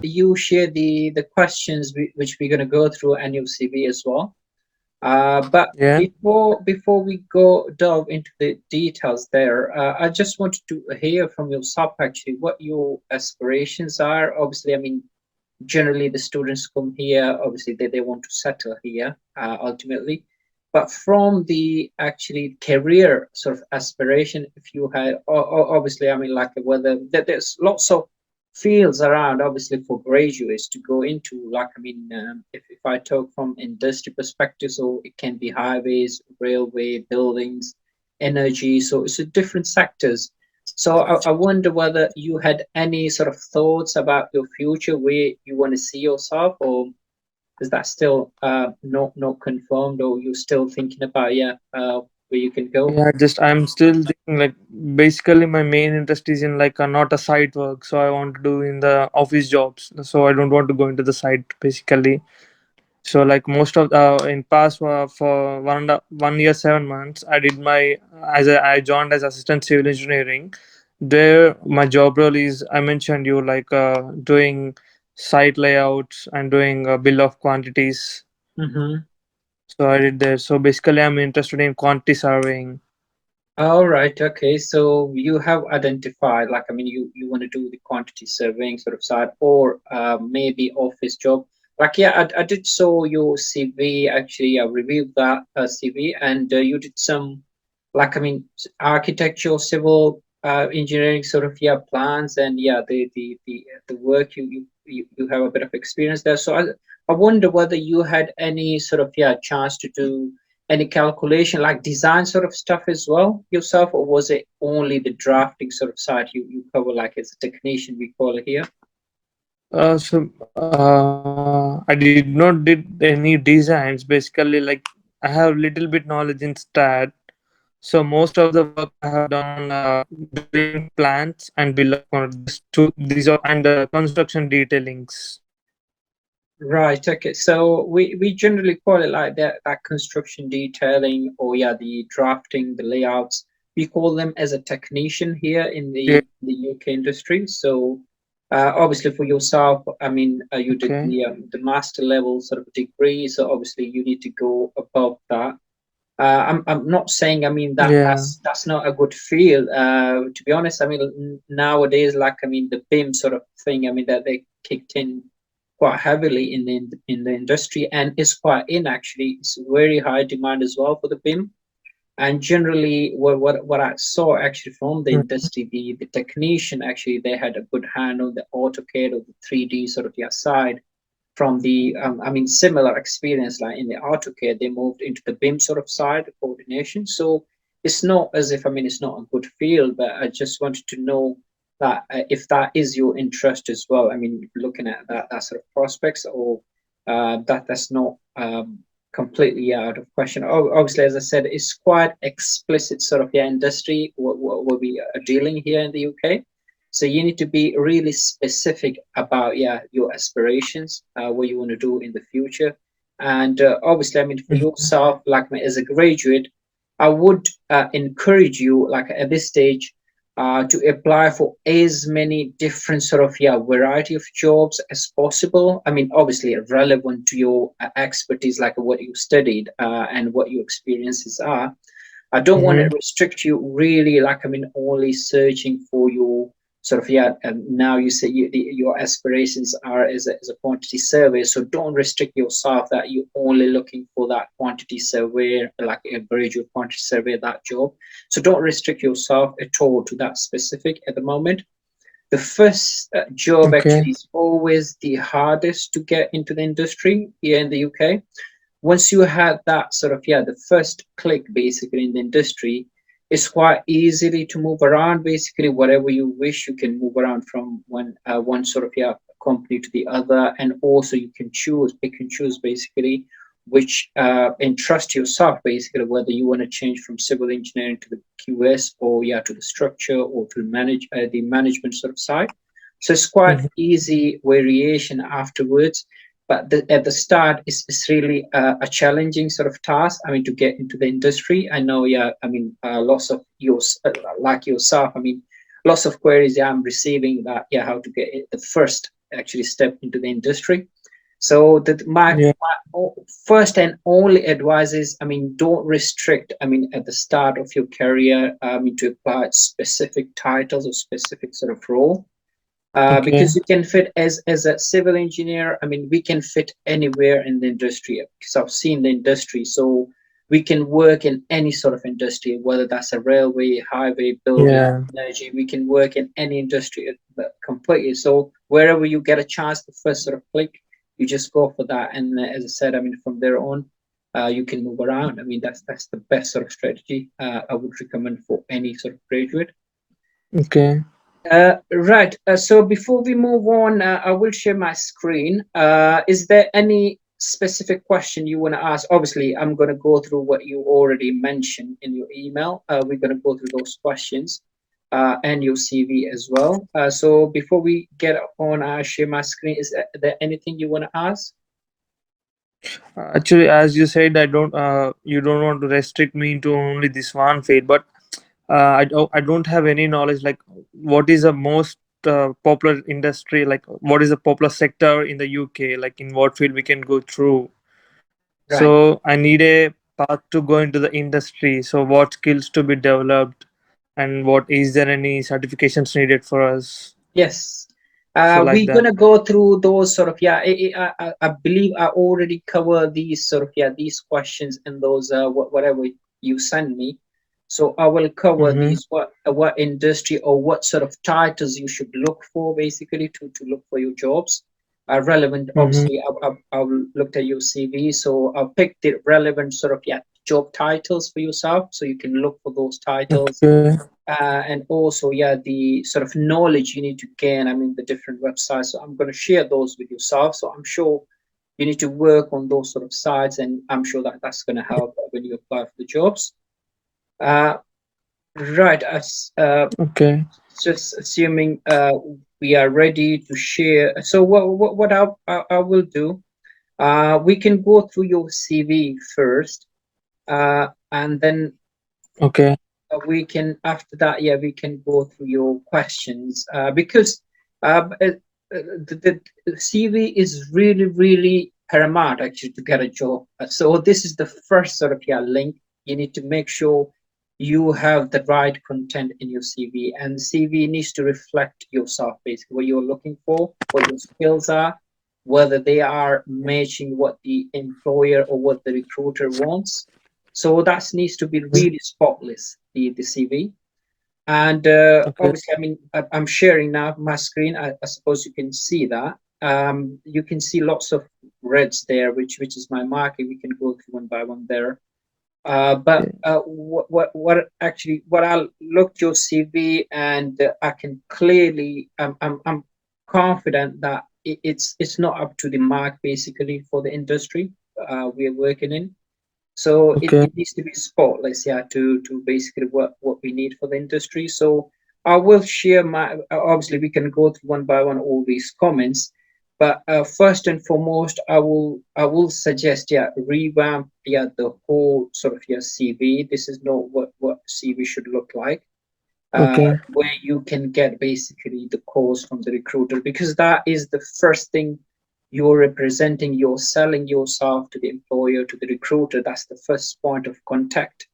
you share the questions which we're going to go through and your CV as well. But Yeah. before we go delve into the details there, I just wanted to hear from yourself actually what your aspirations are. Obviously, I mean, generally the students come here, obviously they want to settle here ultimately. But from the actually career sort of aspiration, if you had, obviously, I mean, like whether there's lots of fields around, obviously, for graduates to go into. Like, I mean, if I talk from industry perspective, so it can be highways, railway, buildings, energy. So it's a different sectors. So I wonder whether you had any sort of thoughts about your future, where you want to see yourself, or is that still not confirmed, or you still thinking about where you can go? Yeah, just I'm still thinking like basically my main interest is in like not a site work, so I want to do in the office jobs. So I don't want to go into the site basically. So like most of in past for 1 year 7 months, I did my I joined as assistant civil engineering. There, my job role is I mentioned you like doing site layouts and doing a bill of quantities. Mm-hmm. So I did there. So basically, I'm interested in quantity surveying. All right, okay. So you have identified, like, I mean, you want to do the quantity surveying sort of side, or maybe office job. Like, yeah, I did saw your CV actually. I reviewed that CV, and you did some, like, I mean, architectural, civil engineering sort of plans, and the work you have a bit of experience there. So I wonder whether you had any sort of chance to do any calculation like design sort of stuff as well yourself, or was it only the drafting sort of side you cover, like as a technician we call it here? I did not did any designs. Basically, like I have little bit knowledge in stat. So most of the work I have done on drawing plans and bill of quantity. Just two these are and construction detailings. Right, okay. So we generally call it like that construction detailing, or the drafting, the layouts. We call them as a technician here in Yeah. the UK industry. So obviously for yourself, I mean, you did Okay. the master level sort of degree, so obviously you need to go above that. I'm not saying, I mean, Yeah. that's not a good field. To be honest, I mean, nowadays, like, I mean, the BIM sort of thing, I mean, that they kicked in quite heavily in the industry, and is quite in actually. It's very high demand as well for the BIM. And generally, what I saw actually from the Mhm. industry, the technician actually they had a good hand on the AutoCAD or the 3D sort of side. From the I mean, similar experience like in the AutoCAD, they moved into the BIM sort of side, the coordination. So it's not as if, I mean, it's not a good field, but I just wanted to know that if that is your interest as well. I mean, looking at that sort of prospects, or that's not completely out of question. Obviously, as I said, it's quite explicit sort of industry what we are dealing here in the UK. So you need to be really specific about your aspirations, what you want to do in the future, and obviously, I mean, for Mhm. yourself, like me as a graduate, I would encourage you, like at this stage, to apply for as many different sort of variety of jobs as possible. I mean, obviously relevant to your expertise, like what you studied and what your experiences are. I don't want to Mhm. restrict you really, like, I mean, only searching for your sort of and now you say your aspirations are as a quantity survey. So don't restrict yourself that you're only looking for that quantity survey, like a graduate quantity survey, that job. So don't restrict yourself at all to that specific at the moment. The first job Okay. actually is always the hardest to get into the industry here in the UK. Once you had that sort of the first click basically in the industry, it's quite easily to move around. Basically, whatever you wish, you can move around from one sort of company to the other, and also you can pick and choose basically which entrust yourself basically, whether you want to change from civil engineering to the QS, or to the structure, or to manage the management sort of side. So it's quite Mhm. easy variation afterwards, but at the start it's really a challenging sort of task, I mean, to get into the industry. I know, I mean, lots of like yourself, I mean, lots of queries I'm receiving, that how to get the first actually step into the industry. So that Yeah. first and only advice is, I mean, don't restrict, I mean, at the start of your career, I mean, to apply specific titles or specific sort of role, Okay. because you can fit as a civil engineer. I mean, we can fit anywhere in the industry because I've seen the industry. So we can work in any sort of industry, whether that's a railway, highway, building, Yeah. energy. We can work in any industry completely. So wherever you get a chance to first sort of click, you just go for that. And as I said, I mean, from there on, you can move around. I mean, that's the best sort of strategy I would recommend for any sort of graduate. Okay. Right. So before we move on, I will share my screen. Is there any specific question you want to ask? Obviously, I'm going to go through what you already mentioned in your email. We're going to go through those questions and your CV as well. So before we get on, I share my screen. Is there anything you want to ask? Actually, as you said, I don't. You don't want to restrict me into only this one field, but I don't have any knowledge. Like, what is the most popular industry? Like, what is the popular sector in the UK? Like, in what field we can go through? Right. So I need a path to go into the industry. So what skills to be developed, and what is there any certifications needed for us? Yes. So like We're that. gonna go through those sort of, yeah. I believe I already cover these sort of, yeah, these questions and those whatever you send me. So I will cover Mm-hmm. these, what industry or what sort of titles you should look for basically to look for your jobs. Relevant, Mm-hmm. obviously. I've looked at your CV, so I'll pick the relevant sort of, yeah, job titles for yourself, so you can look for those titles. Okay. And also, yeah, the sort of knowledge you need to gain, I mean, the different websites. So I'm going to share those with yourself, so I'm sure you need to work on those sort of sites, and I'm sure that that's going to help when you apply for the jobs. uh, right. As Okay. just assuming we are ready to share, so what I will do, we can go through your CV first, and then Okay. we can, after that, yeah, we can go through your questions, because the CV is really, really paramount actually to get a job. So this is the first sort of, yeah, link. You need to make sure you have the right content in your CV, and CV needs to reflect yourself, basically what you're looking for, what your skills are, whether they are matching what the employer or what the recruiter wants. So that needs to be really spotless, the CV. And Okay. obviously, I mean, I'm sharing now my screen. I suppose you can see that. You can see lots of reds there, which is my marking. We can go through one by one there. But what actually, what I looked your CV, and I can clearly, I'm confident that it's not up to the mark basically for the industry we are working in. So Okay. it needs to be spotless, yeah, to basically what we need for the industry. So I will share my, obviously we can go through one by one all these comments, but first and foremost, I will suggest, yeah, revamp, yeah, the whole sort of your CV. This is not what CV should look like. Okay. Where you can get basically the calls from the recruiter, because that is the first thing you're representing. You're selling yourself to the employer, to the recruiter. That's the first point of contact.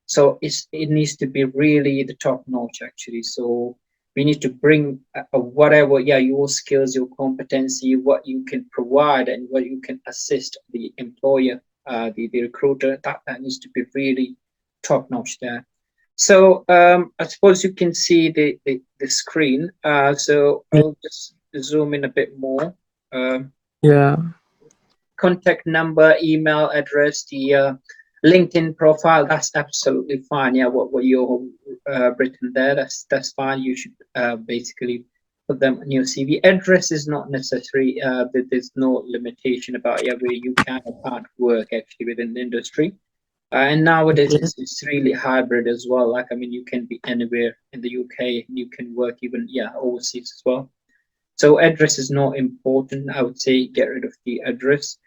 So it needs to be really the top notch actually. So we need to bring whatever, yeah, your skills, your competency, what you can provide, and what you can assist the employer, the recruiter. That needs to be really top notch there. So I suppose you can see the screen. So Yeah. I'll just zoom in a bit more. Um, Yeah. Contact number, email address, the LinkedIn profile. That's absolutely fine. Yeah, what you're written there. That's fine. You should basically put them on your CV. Address is not necessary. There's no limitation about, yeah, where you can or can't work actually within the industry. And nowadays Okay. it's really hybrid as well. Like, I mean, you can be anywhere in the UK. You can work even, yeah, overseas as well. So address is not important. I would say get rid of the address.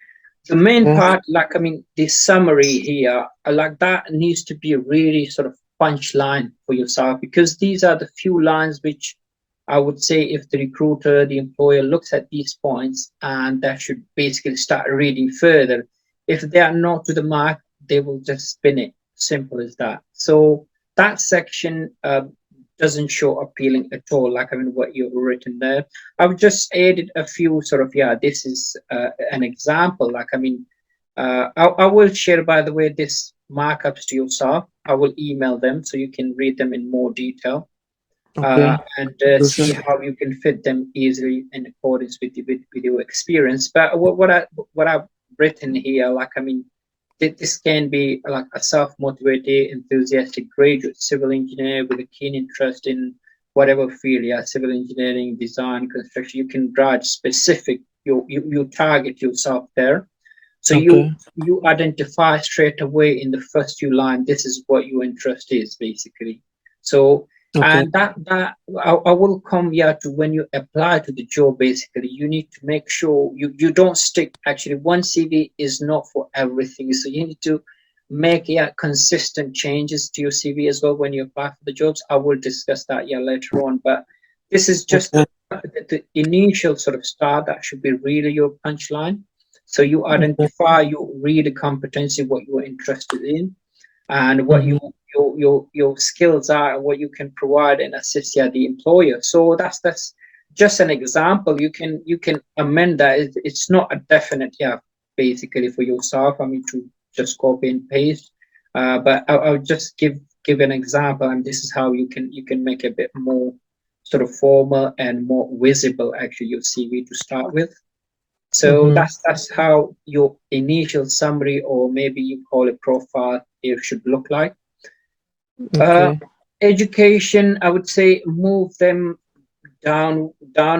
The main Okay. part, like, I mean, the summary here, like that needs to be a really sort of punchline for yourself, because these are the few lines which I would say if the recruiter, the employer looks at these points, and that should basically start reading further. If they are not to the mark, they will just spin it. Simple as that. So that section doesn't show appealing at all, like I mean what you've written there. I've just added a few sort of, yeah, this is an example. Like I mean, I will share, by the way, this markups to yourself. I will email them so you can read them in more detail, Okay. and Yes, see sir. how you can fit them easily in accordance with your experience. But what I've written here, like I mean, this can be like a self-motivated, enthusiastic graduate civil engineer with a keen interest in whatever field, yeah, civil engineering, design, construction. You can write specific. You target yourself there, so Okay. you identify straight away in the first few lines. This is what your interest is basically. So, Okay. and I will come, yeah, to when you apply to the job. Basically, you need to make sure you don't stick. Actually, one CV is not for everything, so you need to make, yeah, consistent changes to your CV as well when you apply for the jobs. I will discuss that, yeah, later on, but this is just Okay. the initial sort of start. That should be really your punchline. So you Okay. identify, you read the competency, what you're interested in, and what Mm-hmm. your skills are, and what you can provide and assist, yeah, the employer. So that's just an example. You can amend that. It's not a definite, yeah, basically for yourself. I mean to just copy and paste, but I'll just give an example, and this is how you can make a bit more sort of formal and more visible actually your CV to start with. So Mm-hmm. that's how your initial summary, or maybe you call it profile, it should look like. Uh, Okay. Education, I would say move them down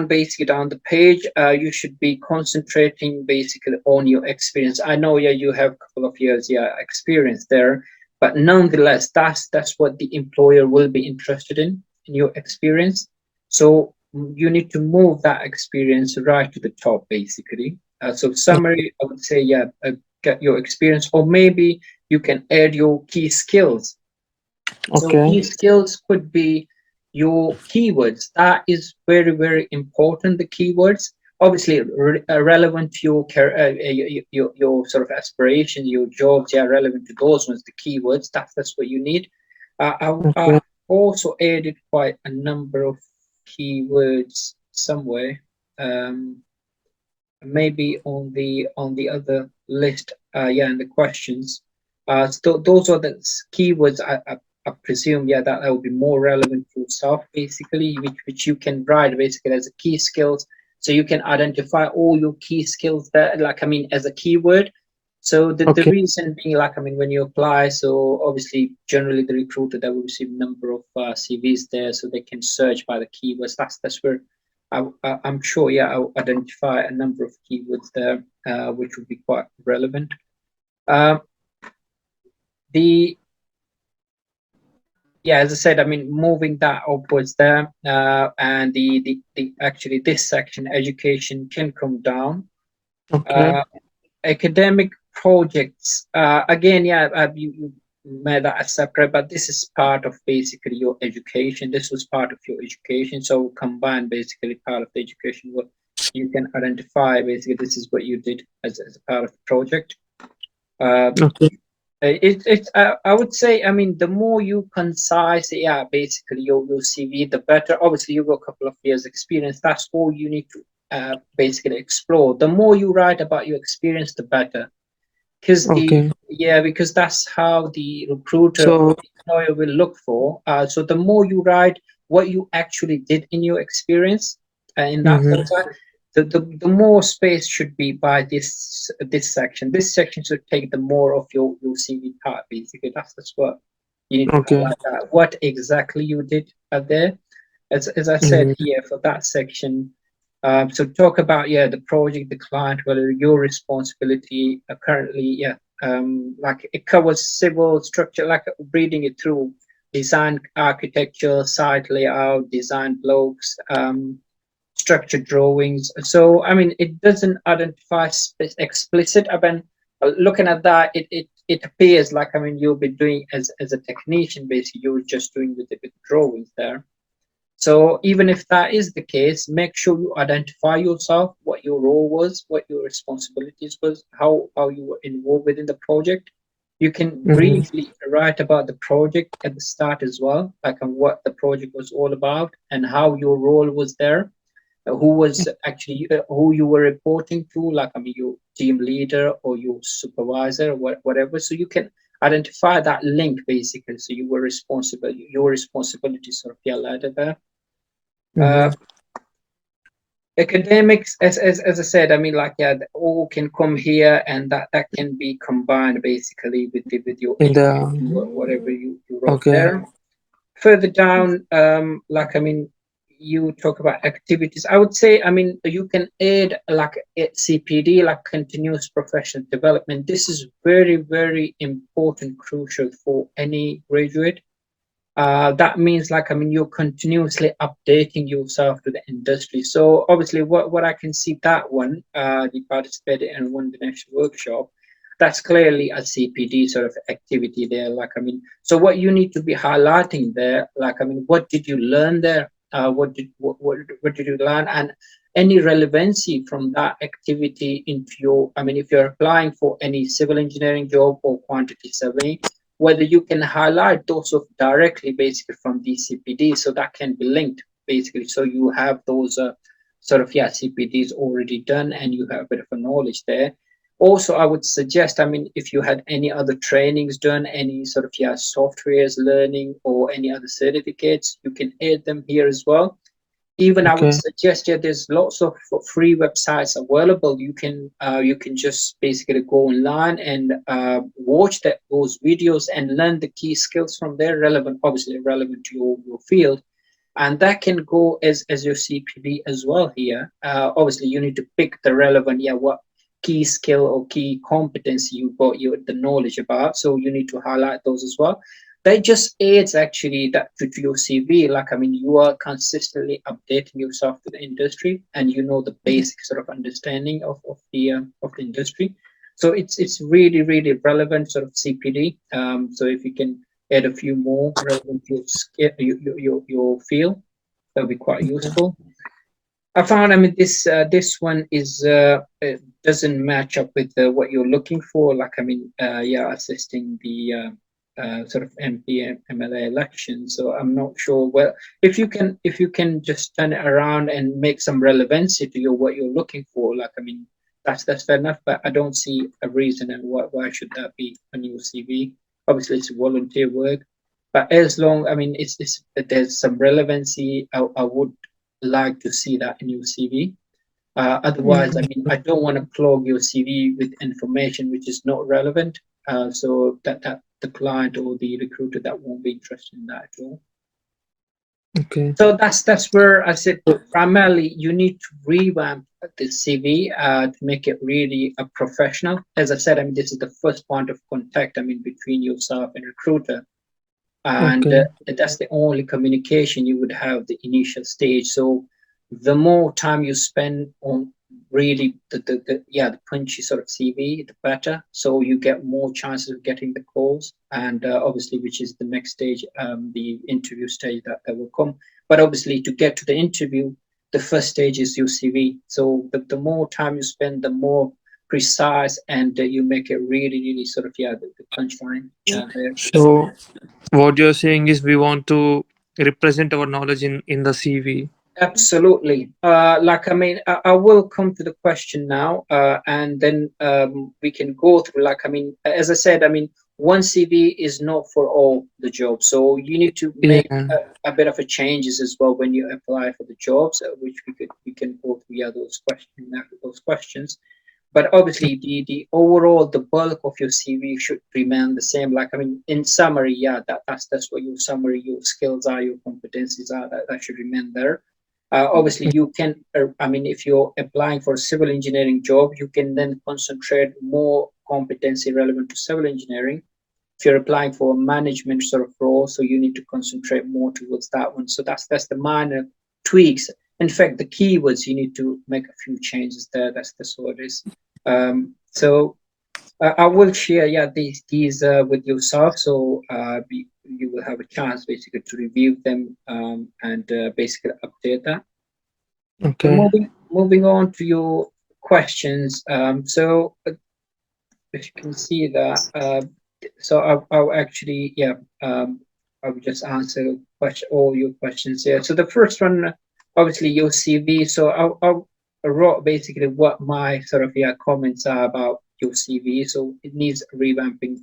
basically down the page. You should be concentrating basically on your experience. I know, yeah, you have a couple of years, yeah, experience there, but nonetheless, that's what the employer will be interested in your experience. So you need to move that experience right to the top basically. So summary, I would say, yeah, get your experience, or maybe you can add your key skills. So Okay. key skills could be your keywords. That is very, very important. The keywords, obviously relevant to your sort of aspiration, your jobs. Yeah, relevant to those ones. The keywords. That's what you need. I Okay. also added quite a number of keywords somewhere. Um, Maybe on the other list, yeah, in the questions. So those are the keywords, I presume, yeah, that will be more relevant to yourself basically, which you can write basically as a key skills. So you can identify all your key skills there, like I mean, as a keyword. So the Okay. reason being, like I mean, when you apply, so obviously generally the recruiter, that will receive a number of CVs there, so they can search by the keywords. That's where I'm sure, yeah, I'll identify a number of keywords there, which would be quite relevant. Um, the Yeah, as I said, I mean, moving that upwards there, and the actually this section, education, can come down. Okay. Uh, Academic projects, again, yeah, you made that as separate, but this is part of basically your education. This was part of your education, so combine basically part of the education. What you can identify basically, this is what you did as a part of the project. Uh, Okay. I would say, I mean, the more you concise, yeah, basically your CV, the better. Obviously, you've got a couple of years experience. That's all you need to basically explore. The more you write about your experience, the better. Because Okay. because that's how the recruiter or So. the employer will look for. So the more you write what you actually did in your experience, in that Mm-hmm. profile, the more space should be by this section. This section should take the more of your CV part basically. That's what you need to Okay. highlight, that what exactly you did there. As I said Mm-hmm. here for that section, so talk about, yeah, the project, the client, whether your responsibility currently, yeah, like it covers civil structure, like reading it through, design, architecture, site layout, design blocks, structure drawings. So I mean, it doesn't identify explicit. I mean, looking at that, it appears like, I mean, you'll be doing as a technician basically. You're just doing with the drawings there. So even if that is the case, make sure you identify yourself, what your role was, what your responsibilities was, how you were involved within the project. You can Mm-hmm. briefly write about the project at the start as well, like on what the project was all about and how your role was there, who was actually who you were reporting to, like I mean your team leader or your supervisor, whatever. So you can identify that link basically. So you were responsible, your responsibility sort of yeah ladder there. Uh, Mm-hmm. Academics, as I said, I mean, like yeah, all can come here, and that can be combined basically with your In education, the whatever you wrote okay, there. Further down, like I mean, you talk about activities. I would say, I mean, you can add like a CPD, like continuous professional development. This is very, very important, crucial for any graduate. That means like I mean you're continuously updating yourself to the industry. So obviously what I can see that one you participated in one Dinesh workshop, that's clearly a CPD sort of activity there. Like I mean, so what you need to be highlighting there, like I mean, what did you learn there? What did you learn, and any relevancy from that activity into your, I mean, if you're applying for any civil engineering job or quantity surveying, whether you can highlight those of directly basically from DCPD, so that can be linked basically. So you have those sort of yeah CPDs already done, and you have a bit of a knowledge there. Also, I would suggest, I mean, if you had any other trainings done, any sort of yeah softwares learning or any other certificates, you can add them here as well. Even I would okay, suggest, yeah, there's lots of free websites available. You can just basically go online and watch those videos and learn the key skills from there, relevant, obviously relevant to your field. And that can go as your CPD as well here. Obviously you need to pick the relevant, yeah, what key skill or key competency you got you the knowledge about. So you need to highlight those as well. That just aids actually that to your CV. Like I mean, you are consistently updating yourself to the industry, and you know the basic sort of understanding of the industry. So it's really really relevant sort of CPD. So if you can add a few more relevant to your skill, your field, that'll be quite useful. I found, I mean, this one is it doesn't match up with what you're looking for. Like, I mean, yeah, assisting the sort of MP and MLA elections. So I'm not sure. Well, if you can just turn it around and make some relevancy to your what you're looking for. Like, I mean, that's fair enough. But I don't see a reason and why should that be on your CV. Obviously, it's volunteer work. But as long, I mean, it's there's some relevancy. I would like to see that in your CV. Otherwise, I mean, I don't want to clog your CV with information which is not relevant. So that the client or the recruiter that won't be interested in that at all. okay, So that's where I said primarily you need to revamp the CV to make it really a professional. As I said, I mean, this is the first point of contact. I mean, between yourself and recruiter, and okay. that's the only communication you would have the initial stage. So the more time you spend on really the yeah the punchy sort of CV, the better. So you get more chances of getting the calls, and obviously which is the next stage, the interview stage that will come. But obviously to get to the interview, the first stage is your CV. So the more time you spend, the more precise, and you make it really really sort of yeah the punchline there. So what you're saying is we want to represent our knowledge in the CV. Absolutely. Like, I mean, I will come to the question now, and then we can go through. Like, I mean, as I said, I mean, one CV is not for all the jobs, so you need to make Yeah. a bit of a changes as well when you apply for the jobs, which we can go through yeah, those questions. But obviously, the overall the bulk of your CV should remain the same. Like, I mean, in summary, yeah, that's what your summary, your skills are, your competencies are. That should remain there. Obviously, you can. I mean, if you're applying for a civil engineering job, you can then concentrate more competency relevant to civil engineering. If you're applying for a management sort of role, so you need to concentrate more towards that one. So that's the minor tweaks. In fact, the keywords you need to make a few changes there. That's what it is. So I will share, yeah, these with yourself, so you will have a chance basically to review them and basically update that. So Okay. moving on to your questions. If you can see that, so I'll actually, yeah, I will just answer all your questions here. So the first one, obviously your CV. So I wrote basically what my sort of, yeah, comments are about your CV. So it needs revamping.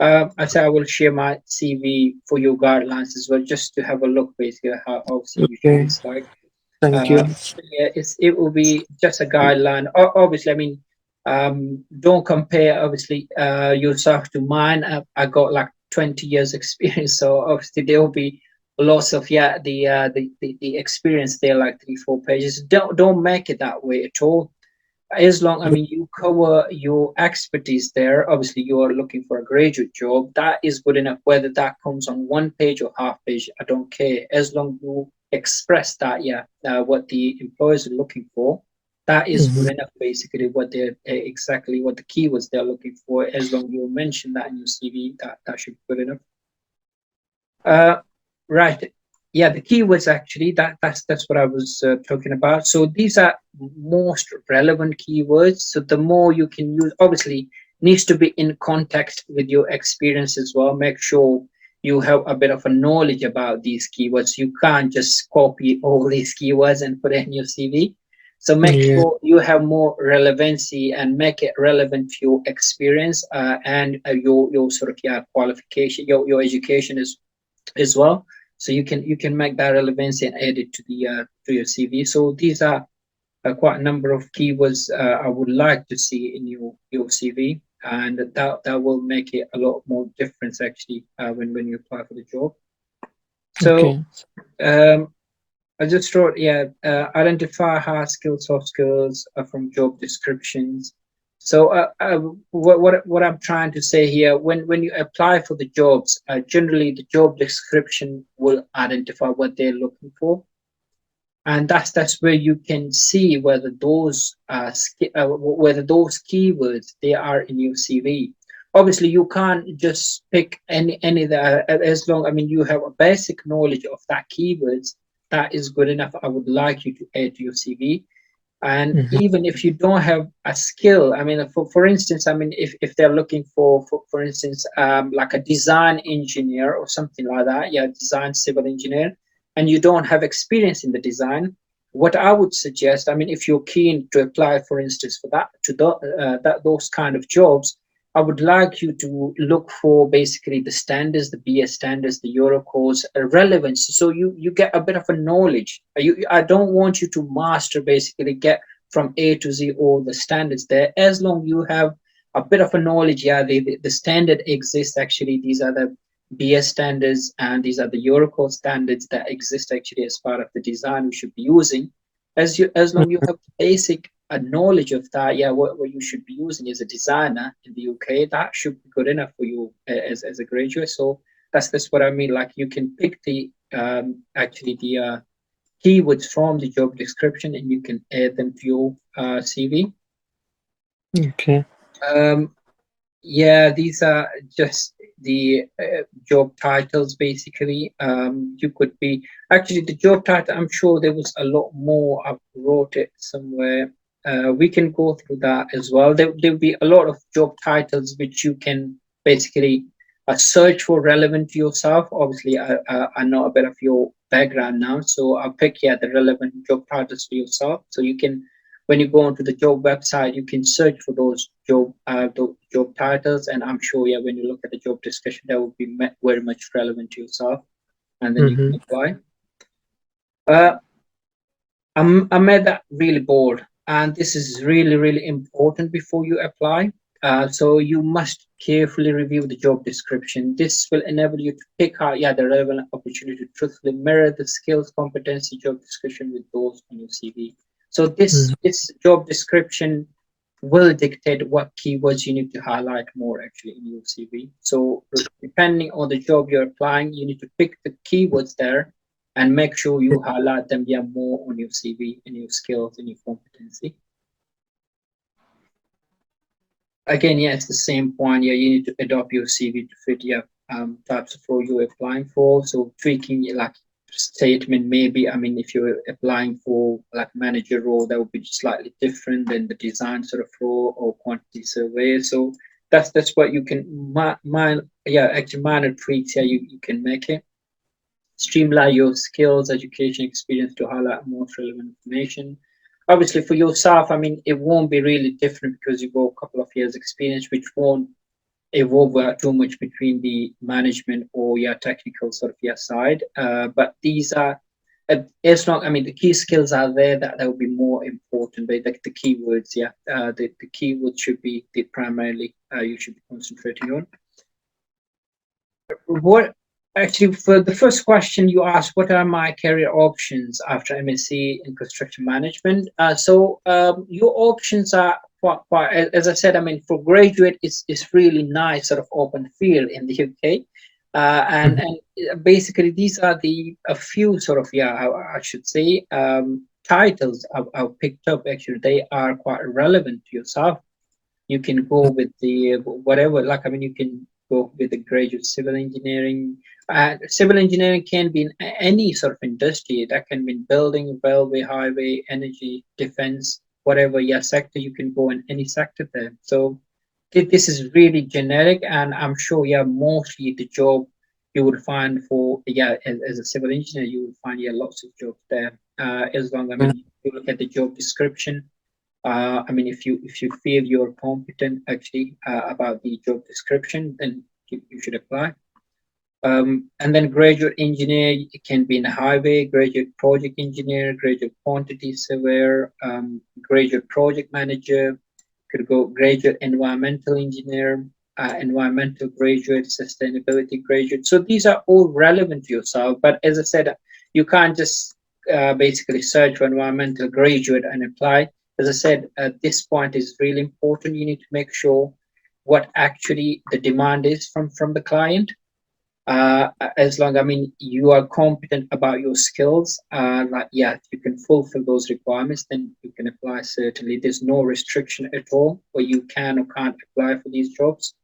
I said I will share my CV for your guidelines as well, just to have a look basically how CV should Okay. look like. Thank you. Yeah, it will be just a guideline. Obviously, I mean, don't compare obviously yourself to mine. I got like 20 years experience, so obviously there will be lots of, yeah, the experience there, like 3 4 pages. Don't make it that way at all. As long, I mean, you cover your expertise there. Obviously you are looking for a graduate job, that is good enough. Whether that comes on 1 page or half page, I don't care, as long you express that, yeah, what the employers are looking for, that is good Mhm. enough. Basically what they're exactly what the keywords they're looking for, as long you mention that in your CV, that should be good enough. uh, right. Yeah, the keywords actually, that's what I was talking about. So these are most relevant keywords. So the more you can use, obviously, needs to be in context with your experience as well. Make sure you have a bit of a knowledge about these keywords. You can't just copy all these keywords and put it in your CV. So make Yeah. sure you have more relevancy and make it relevant to your experience and your sort of, yeah, qualification, your education as well. So you can make that relevancy and add it to your CV. So these are quite a number of keywords I would like to see in your CV, and that will make it a lot more difference actually when you apply for the job. So Okay. um, I just wrote, yeah, identify hard skills, soft skills from job descriptions. So, what I'm trying to say here, when you apply for the jobs, generally the job description will identify what they're looking for, and that's where you can see whether whether those keywords they are in your CV. Obviously you can't just pick any that, as long, I mean, you have a basic knowledge of that keywords, that is good enough. I would like you to add to your CV. And Mhm. even if you don't have a skill, I mean, for instance, I mean, if they're looking for instance, like a design engineer or something like that, yeah, design civil engineer, and you don't have experience in the design, what I would suggest, I mean, if you're keen to apply, for instance, for that to those kind of jobs, I would like you to look for basically the standards, the BS standards, the Eurocodes, relevance, so you get a bit of a knowledge. I don't want you to master, basically get from A to Z all the standards there. As long you have a bit of a knowledge, yeah, the standard exists actually. These are the BS standards and these are the Eurocode standards that exist actually as part of the design we should be using. As long you have basic a knowledge of that, yeah, what you should be using as a designer in the UK, that should be good enough for you as a graduate. So that's what I mean. Like you can pick the actually the keywords from the job description and you can add them to your CV. Okay. Um, yeah, these are just the job titles basically. You could be actually the job title. I'm sure there was a lot more. I wrote it somewhere. We can go through that as well. There'll be a lot of job titles which you can basically search for relevant to yourself. Obviously, I know a bit of your background now, so I'll pick, yeah, the relevant job titles for yourself. So you can, when you go onto the job website, you can search for those job titles, and I'm sure, yeah, when you look at the job description, that will be very much relevant to yourself, and then you can Mhm. apply. Uh, I made that really bold, and this is really important before you apply. So you must carefully review the job description. This will enable you to pick out, yeah, the relevant opportunity to truthfully mirror the skills, competency, job description with those on your CV. So Mhm. this job description will dictate what keywords you need to highlight more actually in your CV. So depending on the job you're applying, you need to pick the keywords there and make sure you highlight them, yeah, more on your CV and your skills and your competency. again, yeah, it's the same point. Yeah, you need to adopt your CV to fit, yeah, types of role you're applying for. So tweaking it, like statement, maybe, I mean, if you're applying for like manager role, that would be slightly different than the design sort of role or quantity survey. So that's what you can yeah, actually minor tweaks. Yeah, you can make it. Streamline your skills, education, experience to highlight most relevant information. Obviously, for yourself, I mean, it won't be really different because you've got a couple of years' experience, which won't evolve too much between the management or your technical sort of your side. But these are, it's not, I mean, the key skills are there that will be more important. But the keywords, yeah, the keywords should be the primarily you should be concentrating on. What actually for the first question you asked, what are my career options after MSc in construction management? Your options are quite, as I said, I mean, for graduate, it's really nice sort of open field in the UK. And basically these are the a few sort of, yeah, I should say, titles I've picked up. Actually, they are quite relevant to yourself. You can go with the whatever, like, I mean, you can go with the graduate civil engineering. Civil engineering can be in any sort of industry. That can be in building, railway, highway, energy, defense, whatever, yeah, sector. You can go in any sector there. So this is really generic, and I'm sure, yeah, mostly the job you would find for, yeah, as a civil engineer, you will find, yeah, lots of jobs there. As long, I mean, you look at the job description. I mean, if you feel you're competent actually about the job description, then you should apply. And then graduate engineer, it can be in highway, graduate project engineer, graduate quantity surveyor, graduate project manager, could go graduate environmental engineer, environmental graduate, sustainability graduate. So these are all relevant to yourself. But as I said, you can't just basically search for environmental graduate and apply. As I said, this point is really important. You need to make sure what actually the demand is from the client. As long, I mean, you are competent about your skills, like, yeah, you can fulfill those requirements, then you can apply. Certainly, there's no restriction at all where you can or can't apply for these jobs.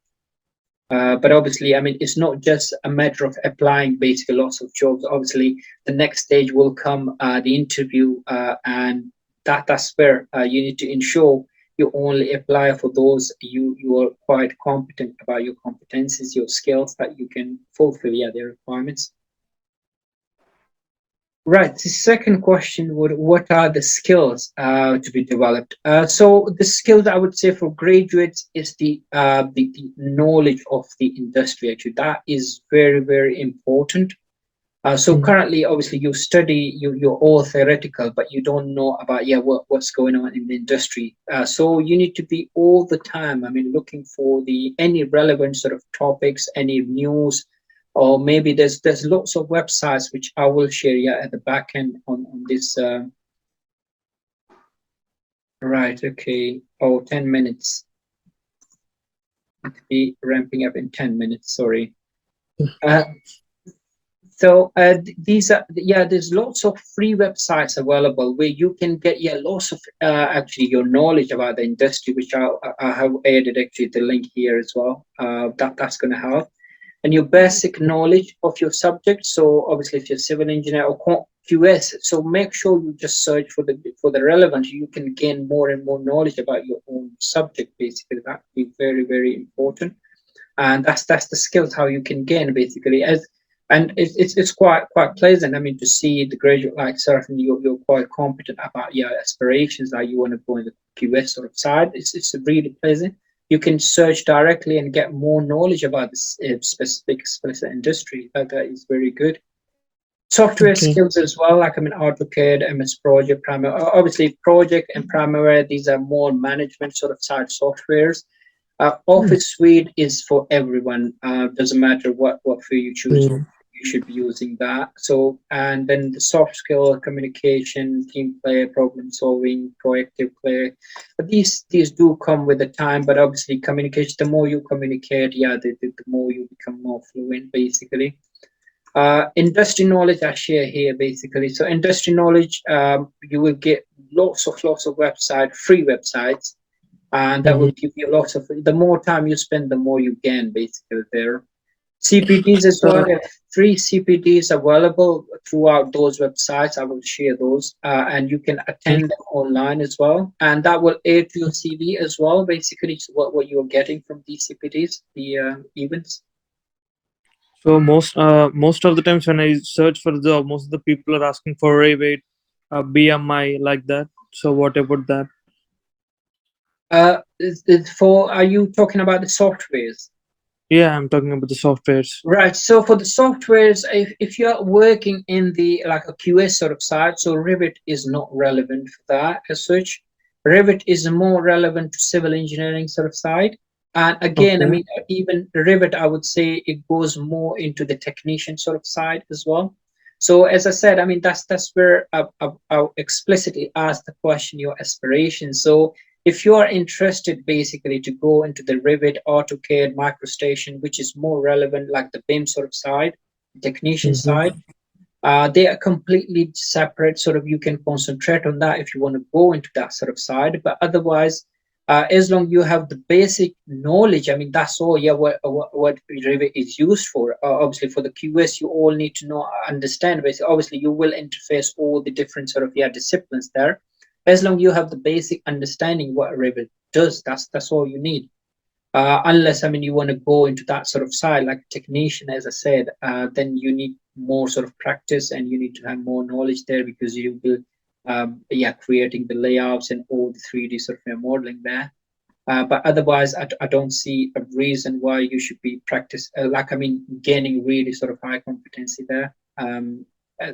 But obviously, I mean, it's not just a matter of applying basically lots of jobs. Obviously, the next stage will come, the interview, and that's where you need to ensure you only apply for those you are quite competent about your competencies, your skills, that you can fulfill, yeah, their requirements. Right. The second question would, what are the skills to be developed? So the skills I would say for graduates is the knowledge of the industry. Actually, that is very, very important. So currently, obviously, you study, you're all theoretical, but you don't know about, yeah, what's going on in the industry. So you need to be all the time, I mean, looking for the any relevant sort of topics, any news, or maybe there's lots of websites which I will share, yeah, at the back end on this. Right. Okay. Oh, 10 minutes. It'll be ramping up in 10 minutes. Sorry. Uh, these are, yeah, there's lots of free websites available where you can get, yeah, lots of actually your knowledge about the industry, which I have added actually the link here as well. That's going to help, and your basic knowledge of your subject. So obviously, if you're civil engineer or QS, so make sure you just search for the relevant. You can gain more and more knowledge about your own subject. Basically, that would be very, very important, and that's the skills how you can gain basically. And it's quite pleasant. I mean, to see the graduate, like, certainly you're quite competent about your aspirations, like you want to go in the QS sort of side. It's really pleasant. You can search directly and get more knowledge about this specific industry. That is very good. Software Okay. skills as well, like, I mean, AutoCAD, MS Project, Primavera. Obviously, Project and Primavera, these are more management sort of side softwares. Office Suite is for everyone. Doesn't matter what field you choose, Mm. you should be using that. So, and then the soft skill, communication, team play, problem solving, proactive play. But these do come with the time. But obviously, communication. The more you communicate, yeah, the more you become more fluent, basically. Industry knowledge I share here basically. So industry knowledge, you will get lots of websites, free websites, and that will Mhm. give you lots of. The more time you spend, the more you gain basically there. CPDs as well. So, There are free CPDs available throughout those websites. I will share those, and you can attend them online as well. And that will add to your CV as well. Basically, it's what you're getting from these CPDs, the events. so most of the times when I search for the job, most of the people are asking for Revit, BMI, like that. So what about that? For are you talking about the softwares? Yeah, I'm talking about the softwares. Right. So for the softwares, if you're working in the like a QS sort of side, so Revit is not relevant for that as such. Revit is more relevant to civil engineering sort of side. And again, I Okay. mean, even Revit, I would say it goes more into the technician sort of side as well. So as I said, I mean, that's where I explicitly asked the question, your aspirations. So if you are interested basically to go into the Revit, AutoCAD, MicroStation, which is more relevant, like the BIM sort of side, technician side, Mm-hmm. they are completely separate. Sort of you can concentrate on that if you want to go into that sort of side. But otherwise, as long you have the basic knowledge, I mean, that's all. Yeah, what Revit is used for. Obviously, for the QS, you all need to know, understand. Basically, obviously, you will interface all the different sort of disciplines there. As long you have the basic understanding what Revit does, that's all you need. Unless I mean you want to go into that sort of side like technician, as I said, then you need more sort of practice and you need to have more knowledge there because you will, creating the layouts and all the 3D sort of modeling there. But otherwise, I don't see a reason why you should be practice like I mean gaining really sort of high competency there. Uh,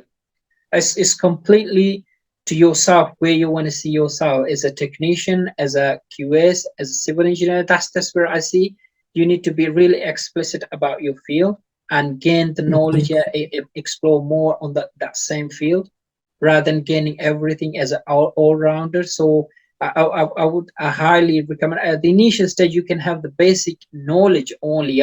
it's completely to yourself where you want to see yourself as a technician, as a QS, as a civil engineer. That's where I see you need to be really explicit about your field and gain the knowledge, Okay. explore more on that same field rather than gaining everything as an all rounder. So I would highly recommend at the initial stage you can have the basic knowledge only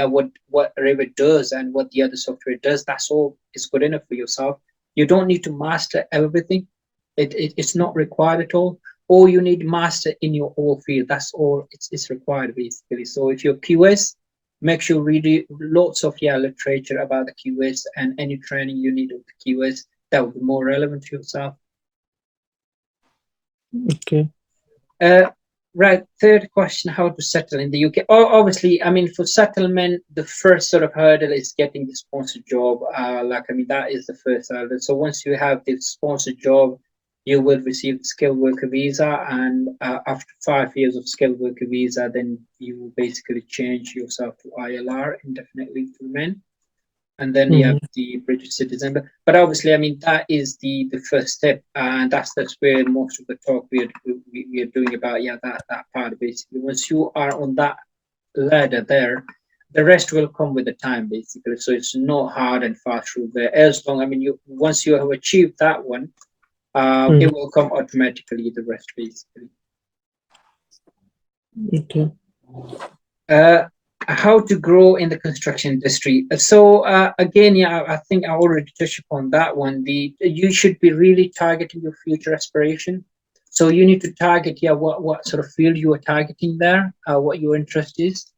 what Revit does and what the other software does. That's all is good enough for yourself. You don't need to master everything. It's not required at all. Or you need master in your own field. That's all it's required basically. So if you're QS, make sure read lots of literature about the QS and any training you need with the QS that would be more relevant to yourself. Okay. Uh, right. Third question: how to settle in the UK? Oh, obviously, I mean, for settlement, the first sort of hurdle is getting the sponsored job. Like, I mean, that is the first hurdle. So once you have the sponsored job, you will receive the skilled worker visa, and after 5 years of skilled worker visa, then you will basically change yourself to ILR, indefinitely to remain, and then you have Mm-hmm. the British citizen. But obviously, I mean that is the first step, and that's where most of the talk we are doing about that part basically. Once you are on that ladder there, the rest will come with the time basically. So it's not hard and fast through there. As long I mean you once you have achieved that one, it Mm-hmm. will come automatically the rest basically. Okay. Uh, how to grow in the construction industry. So again, yeah, I think I already touched upon that one. The you should be really targeting your future aspiration. So you need to target, what sort of field you are targeting there, what your interest is.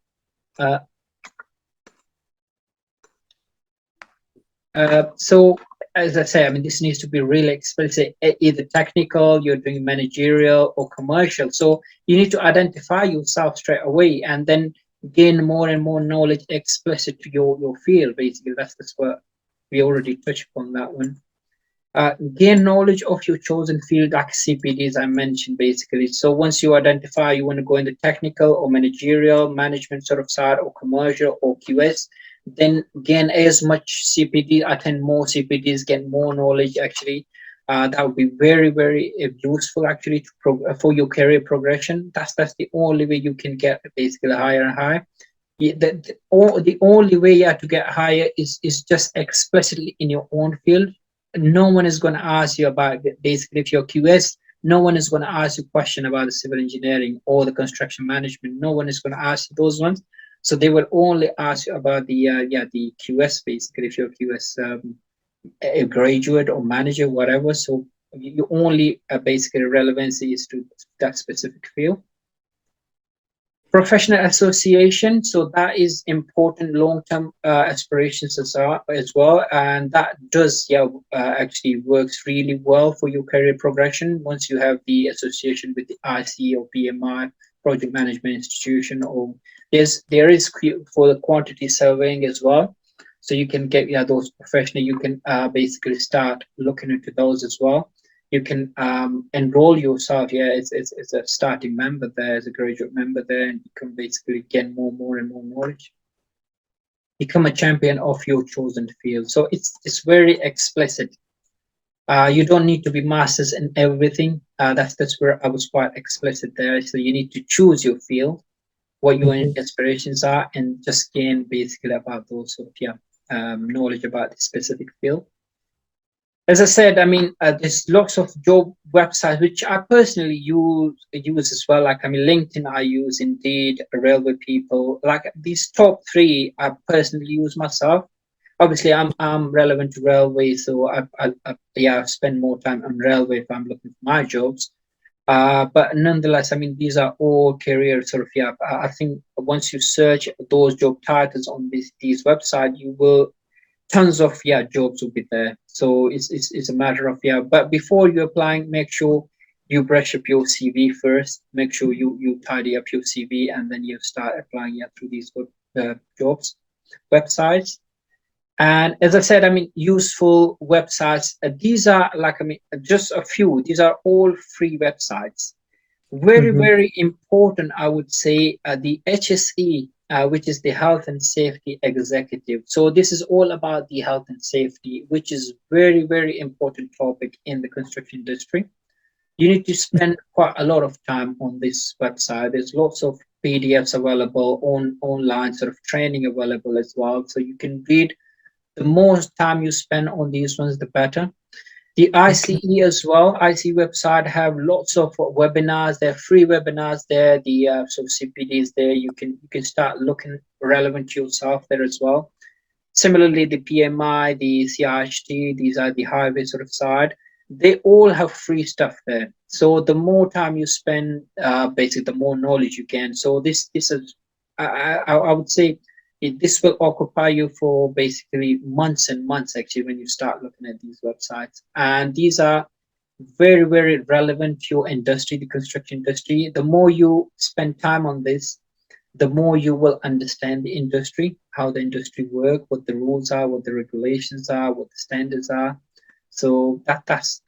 Uh, so as I say, I mean this needs to be really explicit, either technical, you're doing managerial or commercial. So you need to identify yourself straight away and then gain more and more knowledge explicit to your field. Basically, that's what we already touched upon that one. Gain knowledge of your chosen field, like CPDs I mentioned, basically. So once you identify you want to go in the technical or managerial management sort of side or commercial or QS, then gain as much CPD, attend more CPDs, get more knowledge actually. That would be very, very useful actually for your career progression. That's the only way you can get basically higher and higher. Yeah, the only way you have to get higher is just explicitly in your own field. No one is going to ask you about it. Basically, if you're QS, no one is going to ask you a question about the civil engineering or the construction management. No one is going to ask you those ones. So they will only ask you about the QS basically if you're QS, a graduate or manager, whatever. So you only basically relevancy is to that specific field. Professional association, so that is important long-term aspirations as well, and that does, yeah, actually works really well for your career progression once you have the association with the IC or PMI, project management institution, or for the quantity surveying as well. So you can get, yeah, those professional. You can basically start looking into those as well. You can enroll yourself, yeah, it's a starting member there, as a graduate member there, and you can basically get more and more knowledge. Become a champion of your chosen field. So it's very explicit. You don't need to be masters in everything. That's where I was quite explicit there. So you need to choose your field, what your Mhm. aspirations are, and just gain basically about those sort of, yeah, knowledge about the specific field. As I said, I mean, there's lots of job websites which I personally use as well. Like, I mean, LinkedIn I use, Indeed, Railway People. Like, these top three I personally use myself. Obviously, I'm relevant to railway, so I spend more time on railway if I'm looking for my jobs. But nonetheless, I mean, these are all career sort of, yeah. I think once you search those job titles on these websites, you will tons of, yeah, jobs will be there. So it's a matter of, yeah, but before you applying, make sure you brush up your CV first. Make sure you tidy up your CV, and then you start applying, yeah, through these jobs websites. And as I said, I mean, useful websites, these are like, I mean, just a few. These are all free websites. Very, Mhm. very important, I would say, the HSE, which is the Health and Safety Executive. So this is all about the health and safety, which is very, very important topic in the construction industry. You need to spend quite a lot of time on this website. There's lots of PDFs available online, sort of training available as well. So you can read. The more time you spend on these ones, the better. The Okay. ICE as well. ICE website have lots of webinars. There are free webinars there. The sort of CPDs there. You can start looking relevant to yourself there as well. Similarly, the PMI, the CIHT, these are the highway sort of side. They all have free stuff there. So the more time you spend, basically, the more knowledge you gain. So this is, I would say, this will occupy you for basically months and months actually when you start looking at these websites. And these are very, very relevant to your industry, the construction industry. The more you spend time on this, the more you will understand the industry, how the industry work, what the rules are, what the regulations are, what the standards are. So that's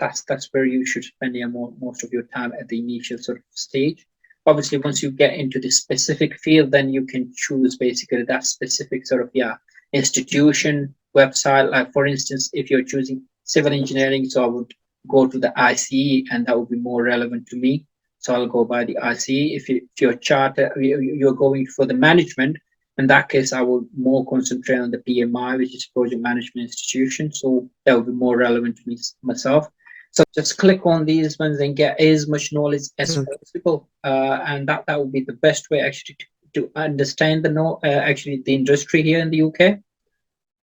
where you should spend, yeah, most of your time at the initial sort of stage. Obviously, once you get into the specific field, then you can choose basically that specific sort of, yeah, institution website. Like, for instance, if you're choosing civil engineering, so I would go to the ICE, and that would be more relevant to me. So I'll go by the ICE. If you're charter, you're going for the management. In that case, I will more concentrate on the PMI, which is Project Management Institution. So that would be more relevant to me myself. So just click on these ones and get as much knowledge as Okay. possible, and that would be the best way actually to understand actually the industry here in the UK.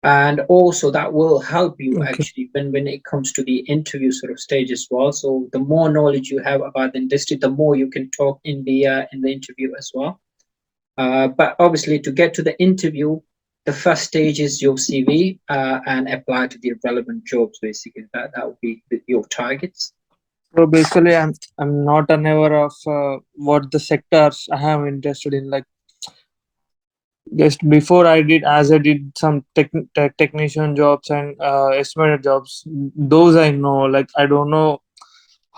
And also that will help you Okay. actually when it comes to the interview sort of stage as well. So the more knowledge you have about the industry, the more you can talk in the interview as well. But obviously, to get to the interview, the first stage is your CV, and apply to the relevant jobs. Basically, that would be your targets. So basically, I'm not unaware of what the sectors I am interested in. Like just before I did some technician jobs and estimated jobs. Those I know. Like I don't know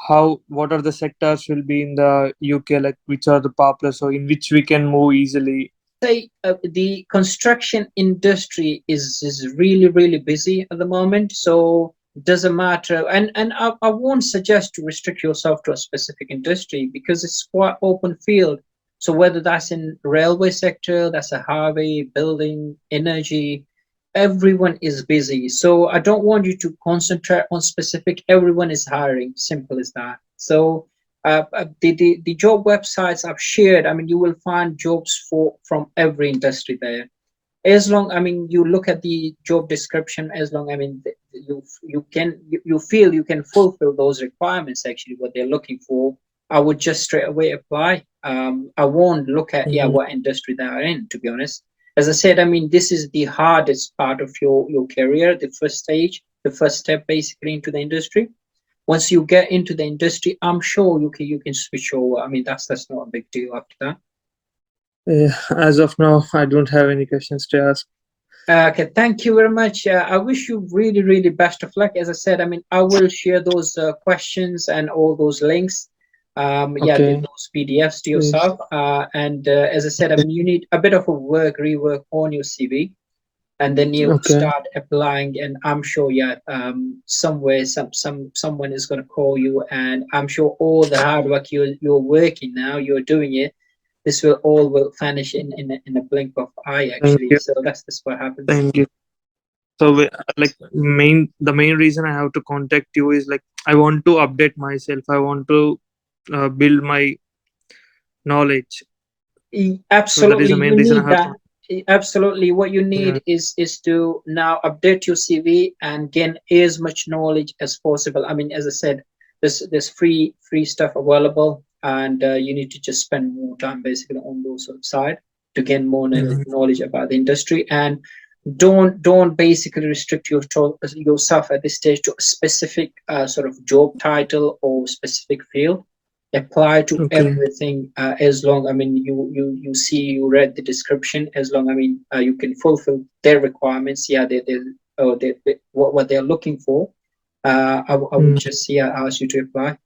how what are the sectors will be in the UK. Like which are the popular, so in which we can move easily. Say the construction industry is really, really busy at the moment. So it doesn't matter, and I won't suggest to restrict yourself to a specific industry because it's quite open field. So whether that's in railway sector, that's a highway, building, energy, everyone is busy. So I don't want you to concentrate on specific. Everyone is hiring. Simple as that. So the job websites I've shared, I mean, you will find jobs for from every industry there. As long, I mean, you look at the job description, as long, I mean, you feel you can fulfill those requirements actually what they're looking for. I would just straight away apply. I won't look at Mm, what industry they are in, to be honest. As I said, I mean, this is the hardest part of your career, the first stage, the first step basically into the industry. Once you get into the industry, I'm sure you can switch over. I mean, that's not a big deal after that. as of now, I don't have any questions to ask. Okay, thank you very much. I wish you really, really best of luck. As I said, I mean, I will share those questions and all those links, Okay. those PDFs to Yes. yourself. And as I said, I mean, you need a bit of a rework on your CV, and then you Okay. start applying. And I'm sure, somewhere, someone is going to call you, and I'm sure all the hard work you're working now, you're doing it. This will vanish in a blink of eye, Thank actually. you. So that's what happens. Thank you. So, like the main reason I have to contact you is like I want to update myself. I want to build my knowledge. So that is Absolutely, the main you reason I need have that. to. Absolutely, what you Yeah. need is to now update your CV and gain as much knowledge as possible. I mean, as I said, there's free stuff available, and you need to just spend more time basically on those side to gain more Mhm. knowledge about the industry. And don't basically restrict yourself at this stage to a specific sort of job title or specific field. Apply to Okay. everything, as long, I mean, you see, you read the description, as long, I mean, you can fulfill their requirements. Yeah, what they're looking for. I would Mm. just ask you to apply.